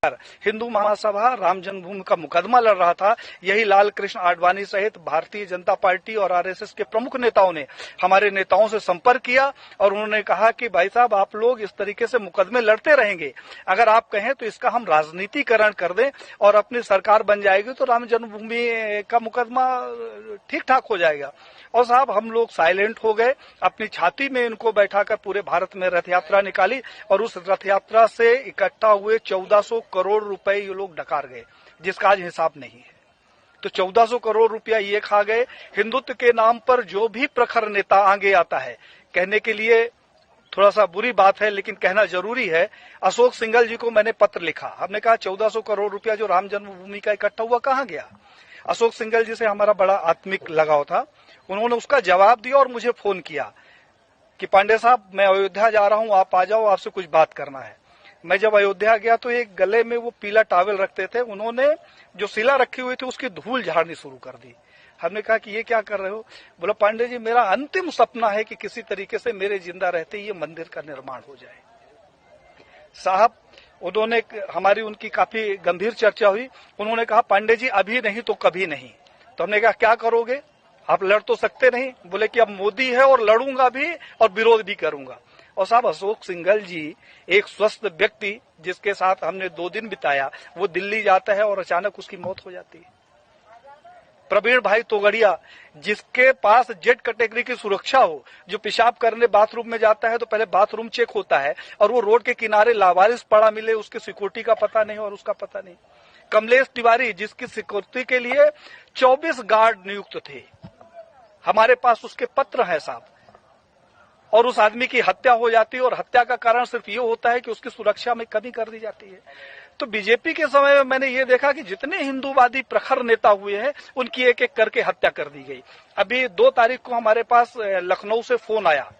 हिंदू महासभा राम जन्मभूमि का मुकदमा लड़ रहा था। यही लाल कृष्ण आडवाणी सहित भारतीय जनता पार्टी और आरएसएस के प्रमुख नेताओं ने हमारे नेताओं से संपर्क किया और उन्होंने कहा कि भाई साहब, आप लोग इस तरीके से मुकदमे लड़ते रहेंगे, अगर आप कहें तो इसका हम राजनीतिकरण कर दें और अपनी सरकार बन जाएगी तो राम जन्मभूमि का मुकदमा ठीक ठाक हो जाएगा। और साहब, हम लोग साइलेंट हो गए, अपनी छाती में इनको बैठाकर पूरे भारत में रथ यात्रा निकाली और उस रथ यात्रा से इकट्ठा हुए 1400 करोड़ रुपए ये लोग डकार गए, जिसका आज हिसाब नहीं है। तो 1400 करोड़ रुपया ये खा गए। हिंदुत्व के नाम पर जो भी प्रखर नेता आगे आता है, कहने के लिए थोड़ा सा बुरी बात है लेकिन कहना जरूरी है, अशोक सिंघल जी को मैंने पत्र लिखा। हमने कहा 1400 करोड़ रुपया जो राम जन्मभूमि का इकट्ठा हुआ कहां गया। अशोक सिंघल जी से हमारा बड़ा आत्मिक लगाव था। उन्होंने उसका जवाब दिया और मुझे फोन किया कि पांडे साहब, मैं अयोध्या जा रहा हूं, आप आ जाओ, आपसे कुछ बात करना है। मैं जब अयोध्या गया तो एक गले में वो पीला टॉवेल रखते थे, उन्होंने जो शिला रखी हुई थी उसकी धूल झाड़नी शुरू कर दी। हमने कहा कि ये क्या कर रहे हो। बोला, पांडे जी, मेरा अंतिम सपना है कि किसी तरीके से मेरे जिंदा रहते ये मंदिर का निर्माण हो जाए। साहब, उन्होंने हमारी उनकी काफी गंभीर चर्चा हुई। उन्होंने कहा, पांडे जी, अभी नहीं तो कभी नहीं। तो हमने कहा, क्या करोगे, आप लड़ तो सकते नहीं। बोले कि अब मोदी है और लड़ूंगा भी और विरोध भी करूंगा। और साहब, अशोक सिंघल जी एक स्वस्थ व्यक्ति जिसके साथ हमने 2 दिन बिताया, वो दिल्ली जाता है और अचानक उसकी मौत हो जाती है। प्रवीण भाई तोगड़िया, जिसके पास जेड कैटेगरी की सुरक्षा हो, जो पेशाब करने बाथरूम में जाता है तो पहले बाथरूम चेक होता है और वो रोड के किनारे लावारिस पड़ा मिले, उसके सिक्योरिटी का पता नहीं और उसका पता नहीं। कमलेश तिवारी, जिसकी सिक्योरिटी के लिए 24 गार्ड नियुक्त थे, हमारे पास उसके पत्र हैं साहब, और उस आदमी की हत्या हो जाती है और हत्या का कारण सिर्फ ये होता है कि उसकी सुरक्षा में कमी कर दी जाती है। तो बीजेपी के समय में मैंने ये देखा कि जितने हिंदूवादी प्रखर नेता हुए हैं उनकी एक एक करके हत्या कर दी गई। अभी 2 तारीख को हमारे पास लखनऊ से फोन आया